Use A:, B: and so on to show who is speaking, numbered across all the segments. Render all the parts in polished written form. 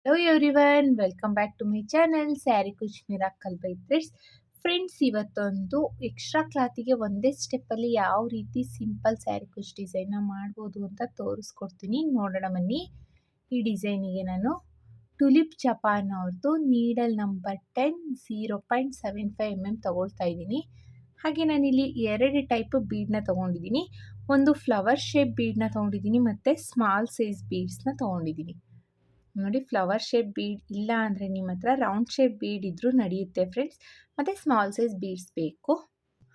A: Hello everyone, welcome back to my channel sari kuch miracle by threads. Friends, ಇವತ್ತೊಂದು extra ಕ್ಲಾತಿಗೆ ಒಂದೇ ಸ್ಟೆಪ್ಪಲ್ಲಿ ಯಾವ ರೀತಿ ಸಿಂಪಲ್ ಸ್ಯಾರಿ ಕುಚ್ ಡಿಸೈನ್ನ ಮಾಡ್ಬೋದು ಅಂತ ತೋರಿಸ್ಕೊಡ್ತೀನಿ. ನೋಡೋಣ ಬನ್ನಿ. ಈ ಡಿಸೈನಿಗೆ ನಾನು ಟುಲಿಪ್ ಜಪಾನ್ ಅವ್ರದ್ದು ನೀಡಲ್ ನಂಬರ್ 10 0.75 mm ತಗೊಳ್ತಾ ಇದ್ದೀನಿ. ಹಾಗೆ ನಾನಿಲ್ಲಿ ಎರಡು ಟೈಪ್ ಬೀಡನ್ನ ತೊಗೊಂಡಿದ್ದೀನಿ. ಒಂದು ಫ್ಲವರ್ ಶೇಪ್ ಬೀಡನ್ನ ತೊಗೊಂಡಿದ್ದೀನಿ ಮತ್ತು ಸ್ಮಾಲ್ ಸೈಜ್ ಬೀಡ್ಸ್ನ ತೊಗೊಂಡಿದ್ದೀನಿ. ನೋಡಿ, ಫ್ಲವರ್ ಶೇಪ್ ಬೀಡ್ ಇಲ್ಲ ಅಂದರೆ ನಿಮ್ಮ ಹತ್ರ ರೌಂಡ್ ಶೇಪ್ ಬೀಡ್ ಇದ್ದರೂ ನಡೆಯುತ್ತೆ ಫ್ರೆಂಡ್ಸ್. ಮತ್ತು ಸ್ಮಾಲ್ ಸೈಜ್ ಬೀಡ್ಸ್ ಬೇಕು.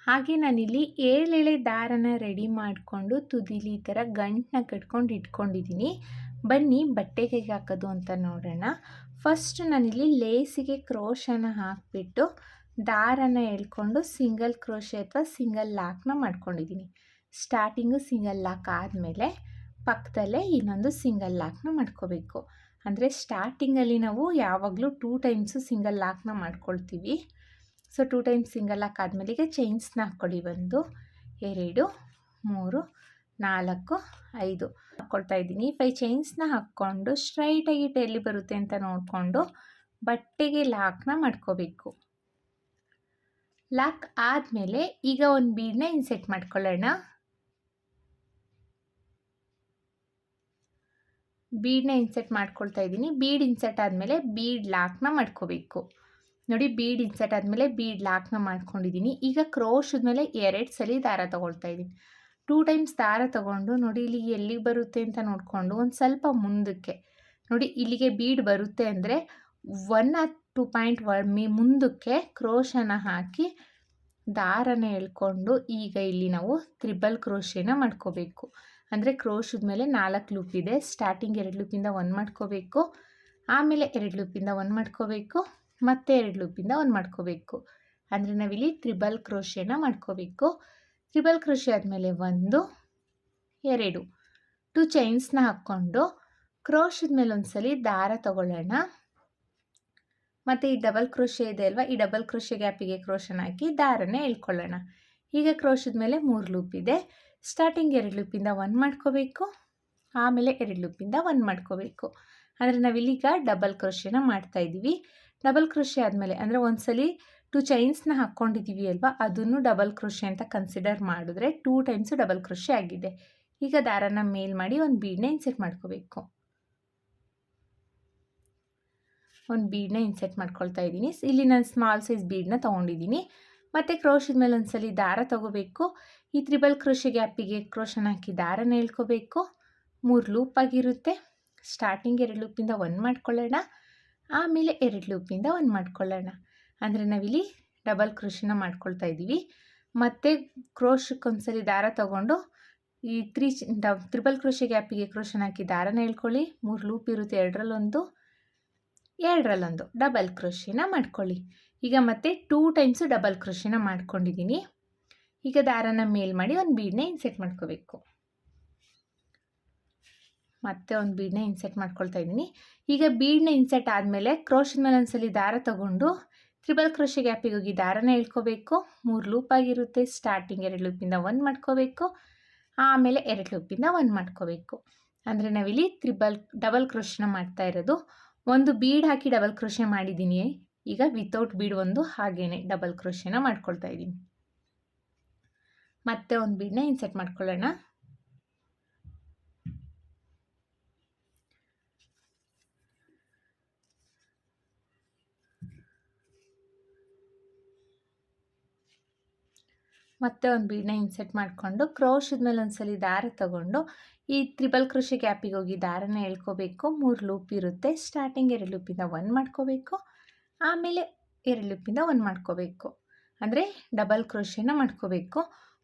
A: ಹಾಗೆ ನಾನಿಲ್ಲಿ 7 ಎಳೆ ದಾರನ ರೆಡಿ ಮಾಡಿಕೊಂಡು ತುದಿಲಿ ಈ ಥರ ಗಂಟನ್ನ ಕಟ್ಕೊಂಡು ಇಟ್ಕೊಂಡಿದ್ದೀನಿ. ಬನ್ನಿ ಬಟ್ಟೆಗೆ ಹೇಗೆ ಹಾಕೋದು ಅಂತ ನೋಡೋಣ. ಫಸ್ಟ್ ನಾನಿಲ್ಲಿ ಲೇಸಿಗೆ ಕ್ರೋಶನ ಹಾಕಿಬಿಟ್ಟು ದಾರನ ಎಳ್ಕೊಂಡು ಸಿಂಗಲ್ ಕ್ರೋಶೆ ಅಥವಾ ಸಿಂಗಲ್ ಲಾಕ್ನ ಮಾಡ್ಕೊಂಡಿದ್ದೀನಿ. ಸ್ಟಾರ್ಟಿಂಗು ಸಿಂಗಲ್ ಲಾಕ್ ಆದಮೇಲೆ ಪಕ್ಕದಲ್ಲೇ ಇನ್ನೊಂದು ಸಿಂಗಲ್ ಲಾಕ್ನ ಮಾಡ್ಕೋಬೇಕು. ಅಂದರೆ ಸ್ಟಾರ್ಟಿಂಗಲ್ಲಿ ನಾವು ಯಾವಾಗಲೂ 2 ಟೈಮ್ಸು ಸಿಂಗಲ್ ಲಾಕ್ನ ಮಾಡ್ಕೊಳ್ತೀವಿ. ಸೊ 2 ಟೈಮ್ಸ್ ಸಿಂಗಲ್ ಲಾಕ್ ಆದಮೇಲೆ ಈಗ ಚೈನ್ಸ್ನ ಹಾಕ್ಕೊಳ್ಳಿ. 1 2 3 4 5 ಹಾಕ್ಕೊಳ್ತಾ ಇದ್ದೀನಿ. 5 ಚೈನ್ಸ್ನ ಹಾಕ್ಕೊಂಡು ಸ್ಟ್ರೈಟಾಗಿ ಎಲ್ಲಿ ಬರುತ್ತೆ ಅಂತ ನೋಡಿಕೊಂಡು ಬಟ್ಟೆಗೆ ಲಾಕ್ನ ಮಾಡ್ಕೋಬೇಕು. ಲಾಕ್ ಆದಮೇಲೆ ಈಗ ಒಂದು ಬೀಡನ್ನ ಇನ್ಸೆಟ್ ಮಾಡ್ಕೊಳ್ಳೋಣ. ಬೀಡನ್ನ ಇನ್ಸೆಟ್ ಮಾಡ್ಕೊಳ್ತಾ ಇದ್ದೀನಿ. ಬೀಡ್ ಇನ್ಸೆಟ್ ಆದಮೇಲೆ ಬೀಡ್ ಲಾಕ್ನ ಮಾಡ್ಕೋಬೇಕು. ನೋಡಿ, ಬೀಡ್ ಇನ್ಸೆಟ್ ಆದಮೇಲೆ ಬೀಡ್ ಲಾಕ್ನ ಮಾಡ್ಕೊಂಡಿದ್ದೀನಿ. ಈಗ ಕ್ರೋಶದ ಮೇಲೆ 2 ಸಲ ದಾರ ತೊಗೊಳ್ತಾ ಇದ್ದೀನಿ. 2 ಟೈಮ್ಸ್ ದಾರ ತೊಗೊಂಡು ನೋಡಿ ಇಲ್ಲಿ ಎಲ್ಲಿಗೆ ಬರುತ್ತೆ ಅಂತ ನೋಡಿಕೊಂಡು ಒಂದು ಸ್ವಲ್ಪ ಮುಂದಕ್ಕೆ ನೋಡಿ, ಇಲ್ಲಿಗೆ ಬೀಡ್ ಬರುತ್ತೆ ಅಂದರೆ 1 or 2 ಮುಂದಕ್ಕೆ ಕ್ರೋಶನ ಹಾಕಿ ದಾರನ ಎಳ್ಕೊಂಡು ಈಗ ಇಲ್ಲಿ ನಾವು ತ್ರಿಬಲ್ ಕ್ರೋಶೆನ ಮಾಡ್ಕೋಬೇಕು. ಅಂದರೆ ಕ್ರೋಶದ ಮೇಲೆ 4 ಲೂಪ್ ಇದೆ. ಸ್ಟಾರ್ಟಿಂಗ್ 2 ಲೂಪಿಂದ 1 ಮಾಡ್ಕೋಬೇಕು, ಆಮೇಲೆ 2 ಲೂಪಿಂದ 1 ಮಾಡ್ಕೋಬೇಕು, ಮತ್ತೆ 2 ಲೂಪಿಂದ 1 ಮಾಡ್ಕೋಬೇಕು. ಅಂದರೆ ನಾವಿಲ್ಲಿ ತ್ರಿಬಲ್ ಕ್ರೋಶೆನ ಮಾಡ್ಕೋಬೇಕು. ತ್ರಿಬಲ್ ಕ್ರೋಶೆ ಆದಮೇಲೆ 1 2 2 ಚೈನ್ಸ್ನ ಹಾಕ್ಕೊಂಡು ಕ್ರೋಶದ ಮೇಲೆ ಒಂದ್ಸಲಿ ದಾರ ತಗೊಳ್ಳೋಣ. ಮತ್ತು ಈ ಡಬಲ್ ಕ್ರೋಶೆ ಇದೆ ಅಲ್ವಾ, ಈ ಡಬಲ್ ಕ್ರೋಶೆ ಗ್ಯಾಪಿಗೆ ಕ್ರೋಶನ ಹಾಕಿ ದಾರನ ಎಳ್ಕೊಳ್ಳೋಣ. ಈಗ ಕ್ರೋಶದ ಮೇಲೆ 3 ಲೂಪ್ ಇದೆ. ಸ್ಟಾರ್ಟಿಂಗ್ 2 ಲೂಪಿಂದ 1 ಮಾಡ್ಕೋಬೇಕು, ಆಮೇಲೆ 2 ಲೂಪಿಂದ 1 ಮಾಡ್ಕೋಬೇಕು. ಅಂದರೆ ನಾವಿಲ್ಲೀಗ ಡಬಲ್ ಕ್ರೋಶೆನ ಮಾಡ್ತಾಯಿದ್ದೀವಿ. ಡಬಲ್ ಕ್ರೋಶೆ ಆದಮೇಲೆ ಅಂದರೆ ಒಂದ್ಸಲಿ 2 ಚೈನ್ಸ್ನ ಹಾಕ್ಕೊಂಡಿದ್ದೀವಿ ಅಲ್ವಾ, ಅದನ್ನು ಡಬಲ್ ಕ್ರೋಶೆ ಅಂತ ಕನ್ಸಿಡರ್ ಮಾಡಿದ್ರೆ 2 ಟೈಮ್ಸು ಡಬಲ್ ಕ್ರೋಶೆ ಆಗಿದೆ. ಈಗ ದಾರನ ಮೇಲ್ ಮಾಡಿ ಒಂದು ಬೀಡನ್ನ ಇನ್ಸೆಟ್ ಮಾಡ್ಕೋಬೇಕು. ಒಂದು ಬೀಡನ್ನ ಇನ್ಸೆಟ್ ಮಾಡ್ಕೊಳ್ತಾ ಇದ್ದೀನಿ. ಇಲ್ಲಿ ನಾನು ಸ್ಮಾಲ್ ಸೈಜ್ ಬೀಡನ್ನ ತೊಗೊಂಡಿದ್ದೀನಿ. ಮತ್ತು ಕ್ರೋಶದ ಮೇಲೆ ಒಂದ್ಸಲಿ ದಾರ ತೊಗೋಬೇಕು. ಈ ತ್ರಿಬಲ್ ಕ್ರೋಶೆ ಗ್ಯಾಪಿಗೆ ಕ್ರೋಶನ ಹಾಕಿ ದಾರನ ಎಳ್ಕೋಬೇಕು. 3 ಲೂಪ್ ಆಗಿರುತ್ತೆ. ಸ್ಟಾರ್ಟಿಂಗ್ 2 ಲೂಪಿಂದ 1 ಮಾಡ್ಕೊಳ್ಳೋಣ, ಆಮೇಲೆ 2 ಲೂಪಿಂದ 1 ಮಾಡ್ಕೊಳ್ಳೋಣ. ಅಂದರೆ ನಾವಿಲ್ಲಿ ಡಬಲ್ ಕ್ರೋಶನ ಮಾಡ್ಕೊಳ್ತಾ ಇದ್ದೀವಿ. ಮತ್ತು ಕ್ರೋಶಕ್ಕೊಂದ್ಸಲಿ ದಾರ ತೊಗೊಂಡು ಈ ತ್ರಿಬಲ್ ಕ್ರೋಶೆ ಗ್ಯಾಪಿಗೆ ಕ್ರೋಶನ ಹಾಕಿ ದಾರನ ಎಳ್ಕೊಳ್ಳಿ. 3 ಲೂಪ್ ಇರುತ್ತೆ, 2ರಲ್ಲೊಂದು ಡಬಲ್ ಕ್ರೋಶೆನ ಮಾಡ್ಕೊಳ್ಳಿ. ಈಗ ಮತ್ತೆ 2 ಟೈಮ್ಸು ಡಬಲ್ ಕ್ರೋಶೆನ ಮಾಡ್ಕೊಂಡಿದ್ದೀನಿ. ಈಗ ದಾರನ ಮೇಲ್ ಮಾಡಿ ಒಂದು ಬೀಡನ್ನ ಇನ್ಸೆಟ್ ಮಾಡ್ಕೋಬೇಕು. ಮತ್ತೆ ಒಂದು ಬೀಡನ್ನ ಇನ್ಸೆಟ್ ಮಾಡ್ಕೊಳ್ತಾ ಇದ್ದೀನಿ. ಈಗ ಬೀಡನ್ನ ಇನ್ಸೆಟ್ ಆದಮೇಲೆ ಕ್ರೋಶದ ಮೇಲೆ ಒಂದ್ಸಲಿ ದಾರ ತೊಗೊಂಡು ತ್ರಿಬಲ್ ಕ್ರೋಶೆ ಗ್ಯಾಪಿಗೆ ಹೋಗಿ ದಾರನ ಎಳ್ಕೋಬೇಕು. 3 ಲೂಪ್ ಆಗಿರುತ್ತೆ. ಸ್ಟಾರ್ಟಿಂಗ್ 2 ಲೂಪಿಂದ 1 ಮಾಡ್ಕೋಬೇಕು, ಆಮೇಲೆ 2 ಲೂಪಿಂದ 1 ಮಾಡ್ಕೋಬೇಕು. ಅಂದರೆ ನಾವಿಲ್ಲಿ ಡಬಲ್ ಕ್ರೋಶೆನ ಮಾಡ್ತಾ ಇರೋದು. ಒಂದು ಬೀಡ್ ಹಾಕಿ ಡಬಲ್ ಕ್ರೋಶೆ ಮಾಡಿದ್ದೀನಿ. ಈಗ ವಿತೌಟ್ ಬೀಡ್ ಒಂದು ಹಾಗೇನೆ ಡಬಲ್ ಕ್ರೋಶೆನ ಮಾಡ್ಕೊಳ್ತಾ ಇದ್ದೀನಿ. ಮತ್ತೆ ಒಂದು ಬೀಡನ್ನ ಇನ್ಸೆಟ್ ಮಾಡ್ಕೊಳ್ಳೋಣ. ಮತ್ತೆ ಒಂದು ಬೀಡನ್ನ ಇನ್ಸೆಟ್ ಮಾಡಿಕೊಂಡು ಕ್ರೋಶದ ಮೇಲೆ ಒಂದ್ಸಲಿ ದಾರ ತಗೊಂಡು ಈ ತ್ರಿಬಲ್ ಕ್ರೋಶೆ ಗ್ಯಾಪಿಗೆ ಹೋಗಿ ದಾರನ ಎಳ್ಕೋಬೇಕು. 3 ಲೂಪ್ ಇರುತ್ತೆ. ಸ್ಟಾರ್ಟಿಂಗ್ 2 ಲೂಪಿಂದ 1 ಮಾಡ್ಕೋಬೇಕು, ಆಮೇಲೆ 2 ಲೂಪಿಂದ 1 ಮಾಡ್ಕೋಬೇಕು. ಅಂದರೆ ಡಬಲ್ ಕ್ರೋಶೆನ ಮಾಡ್ಕೋಬೇಕು.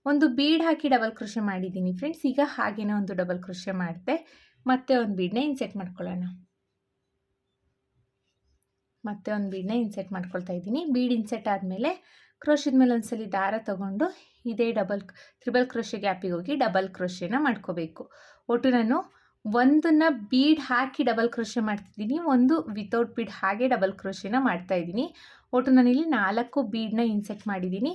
A: ಒಂದು ಬೀಡ್ ಹಾಕಿ ಡಬಲ್ ಕ್ರೋಶೆ ಮಾಡಿದ್ದೀನಿ ಫ್ರೆಂಡ್ಸ್. ಈಗ ಹಾಗೇನೆ ಒಂದು ಡಬಲ್ ಕ್ರೋಶೆ ಮಾಡಿದೆ. ಮತ್ತೆ ಒಂದು ಬೀಡನ್ನ ಇನ್ಸೆಟ್ ಮಾಡ್ಕೊಳ್ಳೋಣ. ಮತ್ತೆ ಒಂದು ಬೀಡನ್ನ ಇನ್ಸೆಟ್ ಮಾಡ್ಕೊಳ್ತಾ ಇದ್ದೀನಿ. ಬೀಡ್ ಇನ್ಸೆಟ್ ಆದಮೇಲೆ ಕ್ರೋಶದ ಮೇಲೆ ಒಂದ್ಸಲಿ ದಾರ ತೊಗೊಂಡು ಇದೇ ತ್ರಿಬಲ್ ಕ್ರೋಶೆ ಗ್ಯಾಪಿಗೆ ಹೋಗಿ ಡಬಲ್ ಕ್ರೋಶೆನ ಮಾಡ್ಕೋಬೇಕು. ಒಟ್ಟು ನಾನು ಒಂದನ್ನು ಬೀಡ್ ಹಾಕಿ ಡಬಲ್ ಕ್ರೋಶೆ ಮಾಡ್ತಿದ್ದೀನಿ, ಒಂದು ವಿತೌಟ್ ಬೀಡ್ ಹಾಗೆ ಡಬಲ್ ಕ್ರೋಶೆನ ಮಾಡ್ತಾಯಿದ್ದೀನಿ. ಒಟ್ಟು ನಾನಿಲ್ಲಿ 4 ಬೀಡನ್ನ ಇನ್ಸೆಟ್ ಮಾಡಿದ್ದೀನಿ.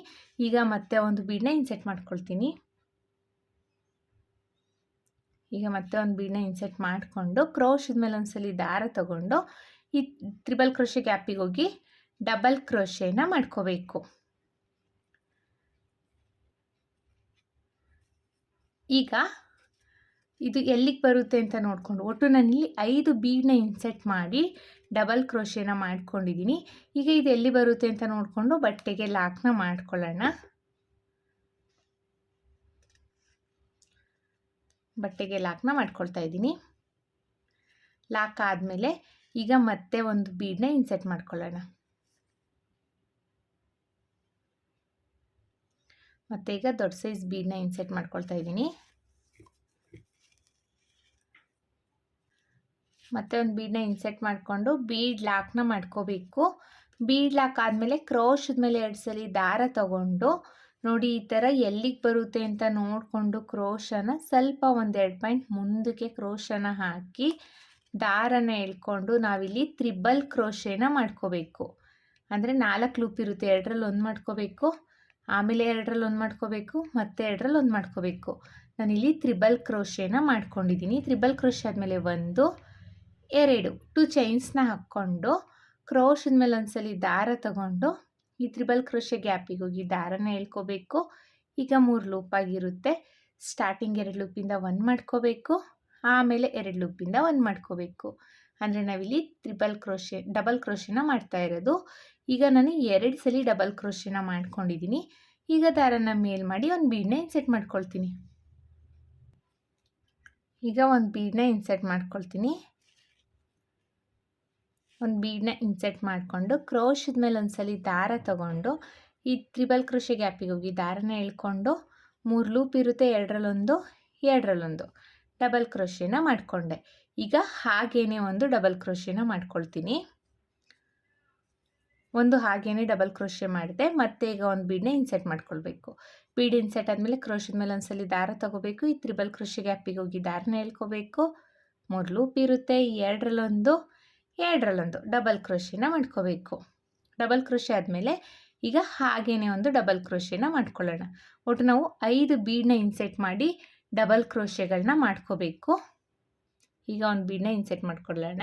A: ಈಗ ಮತ್ತೆ ಒಂದು ಬೀಡನ್ನ ಇನ್ಸೆಟ್ ಮಾಡ್ಕೊಳ್ತೀನಿ. ಈಗ ಮತ್ತೆ ಒಂದು ಬೀಡನ್ನ ಇನ್ಸೆಟ್ ಮಾಡಿಕೊಂಡು ಕ್ರೋಶದ ಮೇಲೆ ಒಂದ್ಸಲಿ ದಾರ ತೊಗೊಂಡು ಈ ತ್ರಿಬಲ್ ಕ್ರೋಶೆ ಗ್ಯಾಪಿಗೆ ಹೋಗಿ ಡಬಲ್ ಕ್ರೋಶೆನ ಮಾಡ್ಕೋಬೇಕು. ಈಗ ಇದು ಎಲ್ಲಿಗೆ ಬರುತ್ತೆ ಅಂತ ನೋಡಿಕೊಂಡು ಒಟ್ಟು ನಾನಿಲ್ಲಿ 5 ಬೀಡನ್ನ ಇನ್ಸೆಟ್ ಮಾಡಿ ಡಬಲ್ ಕ್ರೋಶೆನ ಮಾಡ್ಕೊಂಡಿದ್ದೀನಿ. ಈಗ ಇದು ಎಲ್ಲಿ ಬರುತ್ತೆ ಅಂತ ನೋಡಿಕೊಂಡು ಬಟ್ಟೆಗೆ ಲಾಕ್ನ ಮಾಡ್ಕೊಳ್ಳೋಣ. ಬಟ್ಟೆಗೆ ಲಾಕ್ನ ಮಾಡ್ಕೊಳ್ತಾ ಇದ್ದೀನಿ. ಲಾಕ್ ಆದಮೇಲೆ ಈಗ ಮತ್ತೆ ಒಂದು ಬೀಡನ್ನ ಇನ್ಸೆಟ್ ಮಾಡ್ಕೊಳ್ಳೋಣ. ಮತ್ತೆ ಈಗ ದೊಡ್ಡ ಸೈಜ್ ಬೀಡನ್ನ ಇನ್ಸೆಟ್ ಮಾಡ್ಕೊಳ್ತಾ ಇದ್ದೀನಿ. ಮತ್ತೆ ಒಂದು ಬೀಡನ್ನ ಇನ್ಸೆಟ್ ಮಾಡಿಕೊಂಡು ಬೀಡ್ ಲಾಕ್ನ ಮಾಡ್ಕೋಬೇಕು. ಬೀಡ್ ಲಾಕ್ ಆದಮೇಲೆ ಕ್ರೋಶದ ಮೇಲೆ 2 ಸಲ ದಾರ ತಗೊಂಡು ನೋಡಿ ಈ ಥರ ಎಲ್ಲಿಗೆ ಬರುತ್ತೆ ಅಂತ ನೋಡಿಕೊಂಡು ಕ್ರೋಶನ ಸ್ವಲ್ಪ 1-2 ಪಾಯಿಂಟ್ ಮುಂದಕ್ಕೆ ಕ್ರೋಶನ ಹಾಕಿ ದಾರನ ಎಳ್ಕೊಂಡು ನಾವಿಲ್ಲಿ ತ್ರಿಬಲ್ ಕ್ರೋಶೆನ ಮಾಡ್ಕೋಬೇಕು. ಅಂದರೆ 4 ಲೂಪ್ ಇರುತ್ತೆ, 2ರಲ್ಲಿ 1 ಮಾಡ್ಕೋಬೇಕು, ಆಮೇಲೆ 2ರಲ್ಲಿ 1 ಮಾಡ್ಕೋಬೇಕು, ಮತ್ತೆ 2ರಲ್ಲಿ 1 ಮಾಡ್ಕೋಬೇಕು. ನಾನಿಲ್ಲಿ ತ್ರಿಬಲ್ ಕ್ರೋಶೆನ ಮಾಡ್ಕೊಂಡಿದ್ದೀನಿ. ತ್ರಿಬಲ್ ಕ್ರೋಶೆ ಆದಮೇಲೆ 1 2 2 ಚೈನ್ಸ್ನ ಹಾಕ್ಕೊಂಡು ಕ್ರೋಶದ ಮೇಲೆ ಒಂದ್ಸಲಿ ದಾರ ತಗೊಂಡು ಈ ತ್ರಿಬಲ್ ಕ್ರೋಶೆ ಗ್ಯಾಪಿಗೆ ಹೋಗಿ ದಾರನ ಎಳ್ಕೋಬೇಕು. ಈಗ 3 ಲೂಪ್ ಆಗಿರುತ್ತೆ. ಸ್ಟಾರ್ಟಿಂಗ್ 2 ಲೂಪಿಂದ 1 ಮಾಡ್ಕೋಬೇಕು, ಆಮೇಲೆ 2 ಲೂಪಿಂದ 1 ಮಾಡ್ಕೋಬೇಕು. ಅಂದರೆ ನಾವಿಲ್ಲಿ ಡಬಲ್ ಕ್ರೋಶೆನ ಮಾಡ್ತಾ ಇರೋದು. ಈಗ ನಾನು 2 ಸಲ ಡಬಲ್ ಕ್ರೋಶೆನ ಮಾಡ್ಕೊಂಡಿದ್ದೀನಿ. ಈಗ ದಾರನ ಮೇಲ್ ಮಾಡಿ ಒಂದು ಬೀಡನ್ನ ಇನ್ಸೆಟ್ ಮಾಡ್ಕೊಳ್ತೀನಿ. ಈಗ ಒಂದು ಬೀಡನ್ನ ಇನ್ಸೆಟ್ ಮಾಡ್ಕೊಳ್ತೀನಿ. ಒಂದು ಬೀಡನ್ನ ಇನ್ಸೆಟ್ ಮಾಡಿಕೊಂಡು ಕ್ರೋಶದ ಮೇಲೆ ಒಂದ್ಸಲಿ ದಾರ ತಗೊಂಡು ಈ ತ್ರಿಬಲ್ ಕ್ರೋಶೆ ಗ್ಯಾಪಿಗೆ ಹೋಗಿ ದಾರನ ಎಳ್ಕೊಂಡು 3 ಲೂಪ್ ಇರುತ್ತೆ, 2ರಲ್ಲಿ 1 ಡಬಲ್ ಕ್ರೋಶೆನ ಮಾಡಿಕೊಂಡೆ. ಈಗ ಹಾಗೇನೆ ಒಂದು ಡಬಲ್ ಕ್ರೋಶೆನ ಮಾಡ್ಕೊಳ್ತೀನಿ. ಒಂದು ಹಾಗೇನೆ ಡಬಲ್ ಕ್ರೋಶೆ ಮಾಡಿದೆ. ಮತ್ತೆ ಈಗ ಒಂದು ಬೀಡನ್ನ ಇನ್ಸೆಟ್ ಮಾಡ್ಕೊಳ್ಬೇಕು. ಬೀಡ್ ಇನ್ಸೆಟ್ ಆದಮೇಲೆ ಕ್ರೋಶದ ಮೇಲೆ ಒಂದ್ಸಲಿ ದಾರ ತಗೋಬೇಕು. ಈ ತ್ರಿಬಲ್ ಕ್ರೋಶೆ ಗ್ಯಾಪಿಗೆ ಹೋಗಿ ದಾರನ ಎಳ್ಕೋಬೇಕು. 3 ಲೂಪ್ ಇರುತ್ತೆ, 2ರಲ್ಲಿ 1 ಡಬಲ್ ಕ್ರೋಶೆನ ಮಾಡ್ಕೋಬೇಕು. ಡಬಲ್ ಕ್ರೋಶೆ ಆದಮೇಲೆ ಈಗ ಹಾಗೇನೆ ಒಂದು ಡಬಲ್ ಕ್ರೋಶೆನ ಮಾಡ್ಕೊಳ್ಳೋಣ. ಒಟ್ಟು ನಾವು 5 ಬೀಡನ್ನ ಇನ್ಸೆಟ್ ಮಾಡಿ ಡಬಲ್ ಕ್ರೋಶೆಗಳನ್ನ ಮಾಡ್ಕೋಬೇಕು. ಈಗ ಒಂದು ಬೀಡನ್ನ ಇನ್ಸೆಟ್ ಮಾಡ್ಕೊಳ್ಳೋಣ.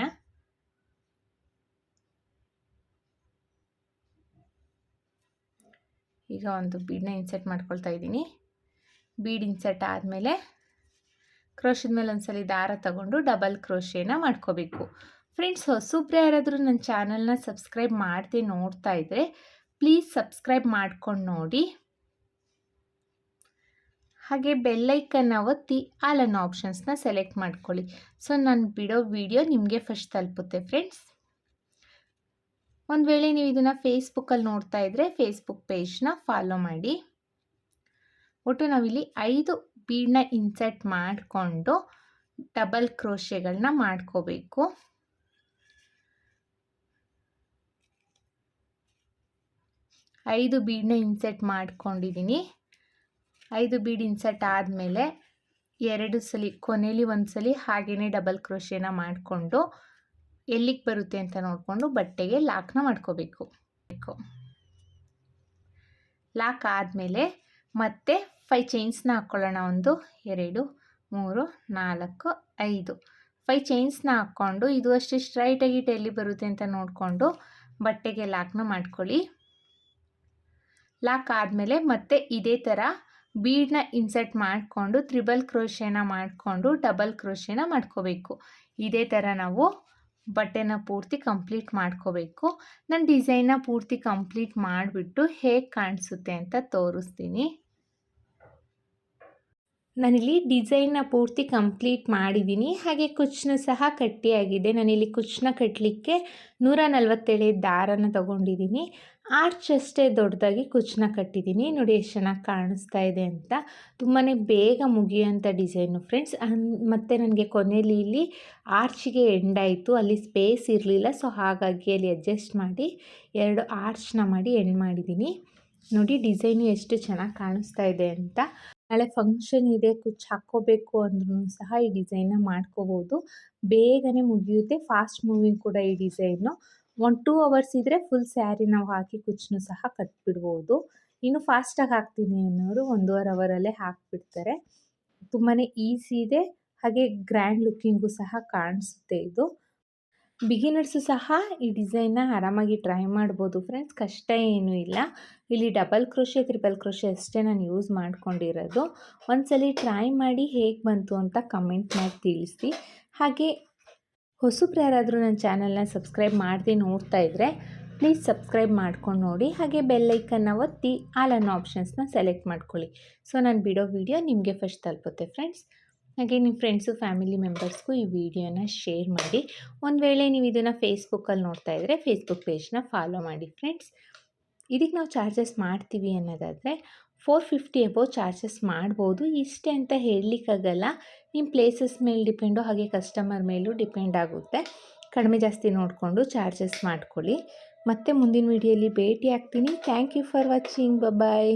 A: ಈಗ ಒಂದು ಬೀಡನ್ನ ಇನ್ಸೆಟ್ ಮಾಡ್ಕೊಳ್ತಾ ಇದ್ದೀನಿ. ಬೀಡ್ ಇನ್ಸೆಟ್ ಆದಮೇಲೆ ಕ್ರೋಶದ ಮೇಲೆ ಒಂದ್ಸಲಿ ದಾರ ತಗೊಂಡು ಡಬಲ್ ಕ್ರೋಶೆನ ಮಾಡ್ಕೋಬೇಕು. ಫ್ರೆಂಡ್ಸ್, ಹೊಸಬ್ರು ಯಾರಾದರೂ ನನ್ನ ಚಾನಲ್ನ ಸಬ್ಸ್ಕ್ರೈಬ್ ಮಾಡದೆ ನೋಡ್ತಾ ಇದ್ದರೆ ಪ್ಲೀಸ್ ಸಬ್ಸ್ಕ್ರೈಬ್ ಮಾಡ್ಕೊಂಡು ನೋಡಿ. ಹಾಗೆ ಬೆಲ್ಲೈಕನ್ನ ಒತ್ತಿ ಆಲ್ ಅನ್ನೋ ಆಪ್ಷನ್ಸ್ನ ಸೆಲೆಕ್ಟ್ ಮಾಡ್ಕೊಳ್ಳಿ. ಸೊ ನಾನು ಬಿಡೋ ವಿಡಿಯೋ ನಿಮಗೆ ಫಸ್ಟ್ ತಲುಪುತ್ತೆ ಫ್ರೆಂಡ್ಸ್. ಒಂದು ವೇಳೆ ನೀವು ಇದನ್ನು ಫೇಸ್ಬುಕ್ಕಲ್ಲಿ ನೋಡ್ತಾ ಇದ್ದರೆ ಫೇಸ್ಬುಕ್ ಪೇಜ್ನ ಫಾಲೋ ಮಾಡಿ. ಒಟ್ಟು ನಾವಿಲ್ಲಿ 5 ಬೀಡನ್ನ ಇನ್ಸೆಟ್ ಮಾಡಿಕೊಂಡು ಡಬಲ್ ಕ್ರೋಶೆಗಳನ್ನ ಮಾಡ್ಕೋಬೇಕು. 5 ಬೀಡನ್ನ ಇನ್ಸೆಟ್ ಮಾಡ್ಕೊಂಡಿದ್ದೀನಿ. 5 ಬೀಡ್ ಇನ್ಸೆಟ್ ಆದಮೇಲೆ 2 ಸಲ ಕೊನೆಯಲ್ಲಿ ಒಂದು ಸಲ ಹಾಗೇನೆ ಡಬಲ್ ಕ್ರೋಶೆನ ಮಾಡಿಕೊಂಡು ಎಲ್ಲಿಗೆ ಬರುತ್ತೆ ಅಂತ ನೋಡಿಕೊಂಡು ಬಟ್ಟೆಗೆ ಲಾಕ್ನ ಮಾಡ್ಕೋಬೇಕು. ಲಾಕ್ ಆದಮೇಲೆ ಮತ್ತೆ 5 ಚೈನ್ಸ್ನ ಹಾಕ್ಕೊಳ್ಳೋಣ. 1 2 3 4 5 5 ಚೈನ್ಸ್ನ ಹಾಕ್ಕೊಂಡು ಇದು ಅಷ್ಟೇ ಸ್ಟ್ರೈಟಾಗಿ ಎಲ್ಲಿ ಬರುತ್ತೆ ಅಂತ ನೋಡಿಕೊಂಡು ಬಟ್ಟೆಗೆ ಲಾಕ್ನ ಮಾಡ್ಕೊಳ್ಳಿ. ಲಾಕ್ ಆದಮೇಲೆ ಮತ್ತೆ ಇದೇ ಥರ ಬೀಡನ್ನ ಇನ್ಸೆಟ್ ಮಾಡಿಕೊಂಡು ತ್ರಿಬಲ್ ಕ್ರೋಶೆನ ಮಾಡಿಕೊಂಡು ಡಬಲ್ ಕ್ರೋಶೆನ ಮಾಡ್ಕೋಬೇಕು. ಇದೇ ಥರ ನಾವು ಬಟ್ಟೆನ ಪೂರ್ತಿ ಕಂಪ್ಲೀಟ್ ಮಾಡ್ಕೋಬೇಕು. ನಾನು ಡಿಸೈನ್ನ ಪೂರ್ತಿ ಕಂಪ್ಲೀಟ್ ಮಾಡಿಬಿಟ್ಟು ಹೇಗೆ ಕಾಣಿಸುತ್ತೆ ಅಂತ ತೋರಿಸ್ತೀನಿ. ನಾನಿಲ್ಲಿ ಡಿಸೈನ್ನ ಪೂರ್ತಿ ಕಂಪ್ಲೀಟ್ ಮಾಡಿದ್ದೀನಿ. ಹಾಗೆ ಕುಚ್ಚನ್ನು ಸಹ ಕಟ್ಟಿಯಾಗಿದೆ. ನಾನಿಲ್ಲಿ ಕುಚ್ಚನ್ನ ಕಟ್ಟಲಿಕ್ಕೆ 147 ದಾರನ ತಗೊಂಡಿದ್ದೀನಿ. ಆರ್ಚ್ ಅಷ್ಟೇ ದೊಡ್ಡದಾಗಿ ಕುಚ್ಚನ್ನ ಕಟ್ಟಿದ್ದೀನಿ. ನೋಡಿ ಎಷ್ಟು ಚೆನ್ನಾಗಿ ಕಾಣಿಸ್ತಾ ಇದೆ ಅಂತ. ತುಂಬಾ ಬೇಗ ಮುಗಿಯೋಂಥ ಡಿಸೈನು ಫ್ರೆಂಡ್ಸ್. ಮತ್ತು ನನಗೆ ಕೊನೆಯಲ್ಲಿ ಇಲ್ಲಿ ಆರ್ಚಿಗೆ ಎಂಡ್ ಆಯಿತು, ಅಲ್ಲಿ ಸ್ಪೇಸ್ ಇರಲಿಲ್ಲ. ಸೊ ಹಾಗಾಗಿ ಅಲ್ಲಿ ಅಡ್ಜಸ್ಟ್ ಮಾಡಿ 2 ಆರ್ಚ್ನ ಮಾಡಿ ಎಂಡ್ ಮಾಡಿದ್ದೀನಿ. ನೋಡಿ ಡಿಸೈನು ಎಷ್ಟು ಚೆನ್ನಾಗಿ ಕಾಣಿಸ್ತಾ ಇದೆ ಅಂತ. ನಾಳೆ ಫಂಕ್ಷನ್ ಇದೆ, ಕುಚ್ಚು ಹಾಕ್ಕೋಬೇಕು ಅಂದ್ರೂ ಸಹ ಈ ಡಿಸೈನ್ನ ಮಾಡ್ಕೋಬೋದು. ಬೇಗನೆ ಮುಗಿಯುತ್ತೆ, ಫಾಸ್ಟ್ ಮೂವಿಂಗ್ ಕೂಡ ಈ ಡಿಸೈನು. 1-2 ಅವರ್ಸ್ ಇದ್ದರೆ ಫುಲ್ ಸ್ಯಾರಿ ನಾವು ಹಾಕಿ ಕುಚ್ಚನ್ನು ಸಹ ಕಟ್ಬಿಡ್ಬೋದು. ಇನ್ನು ಫಾಸ್ಟಾಗಿ ಹಾಕ್ತೀನಿ ಅನ್ನೋರು 1.5 ಅವರಲ್ಲೇ ಹಾಕಿಬಿಡ್ತಾರೆ. ತುಂಬಾ ಈಸಿ ಇದೆ, ಹಾಗೆ ಗ್ರ್ಯಾಂಡ್ ಲುಕ್ಕಿಂಗು ಸಹ ಕಾಣಿಸುತ್ತೆ ಇದು. ಬಿಗಿನರ್ಸು ಸಹ ಈ ಡಿಸೈನ್ನ ಆರಾಮಾಗಿ ಟ್ರೈ ಮಾಡ್ಬೋದು ಫ್ರೆಂಡ್ಸ್, ಕಷ್ಟ ಏನೂ ಇಲ್ಲ. ಇಲ್ಲಿ ಡಬಲ್ ಕ್ರೋಶೆ ತ್ರಿಬಲ್ ಕ್ರೋಶೆ ಅಷ್ಟೇ ನಾನು ಯೂಸ್ ಮಾಡ್ಕೊಂಡಿರೋದು. ಒಂದ್ಸಲಿ ಟ್ರೈ ಮಾಡಿ ಹೇಗೆ ಬಂತು ಅಂತ ಕಮೆಂಟ್ ಮಾಡಿ ತಿಳಿಸಿ. ಹಾಗೆ ಹೊಸಬ್ರು ಯಾರಾದರೂ ನನ್ನ ಚಾನಲ್ನ ಸಬ್ಸ್ಕ್ರೈಬ್ ಮಾಡದೆ ನೋಡ್ತಾ ಇದ್ದರೆ ಪ್ಲೀಸ್ ಸಬ್ಸ್ಕ್ರೈಬ್ ಮಾಡ್ಕೊಂಡು ನೋಡಿ. ಹಾಗೆ ಬೆಲ್ ಐಕನ್ನ ಒತ್ತಿ ಆಲ್ ಅನ್ನೋ ಆಪ್ಷನ್ಸ್ನ ಸೆಲೆಕ್ಟ್ ಮಾಡ್ಕೊಳ್ಳಿ. ಸೊ ನಾನು ಬಿಡೋ ವಿಡಿಯೋ ನಿಮಗೆ ಫಸ್ಟ್ ತಲುಪುತ್ತೆ ಫ್ರೆಂಡ್ಸ್. ಹಾಗೆ ನಿಮ್ಮ ಫ್ರೆಂಡ್ಸು ಫ್ಯಾಮಿಲಿ ಮೆಂಬರ್ಸ್ಗೂ ಈ ವಿಡಿಯೋನ ಶೇರ್ ಮಾಡಿ. ಒಂದು ವೇಳೆ ನೀವು ಇದನ್ನು ಫೇಸ್ಬುಕ್ಕಲ್ಲಿ ನೋಡ್ತಾ ಇದ್ದರೆ ಫೇಸ್ಬುಕ್ ಪೇಜ್ನ ಫಾಲೋ ಮಾಡಿ ಫ್ರೆಂಡ್ಸ್. ಇದಕ್ಕೆ ನಾವು ಚಾರ್ಜಸ್ ಮಾಡ್ತೀವಿ ಅನ್ನೋದಾದರೆ 450 ಎಬೋ ಚಾರ್ಜಸ್ ಮಾಡ್ಬೋದು. ಇಷ್ಟೇ ಅಂತ ಹೇಳಲಿಕ್ಕಾಗಲ್ಲ, ನಿಮ್ಮ ಪ್ಲೇಸಸ್ ಮೇಲೆ ಡಿಪೆಂಡು, ಹಾಗೆ ಕಸ್ಟಮರ್ ಮೇಲೂ ಡಿಪೆಂಡ್ ಆಗುತ್ತೆ. ಕಡಿಮೆ ಜಾಸ್ತಿ ನೋಡಿಕೊಂಡು ಚಾರ್ಜಸ್ ಮಾಡ್ಕೊಳ್ಳಿ. ಮತ್ತೆ ಮುಂದಿನ ವಿಡಿಯೋಲಿ ಭೇಟಿ ಆಗ್ತೀನಿ. Thank you for watching. Bye.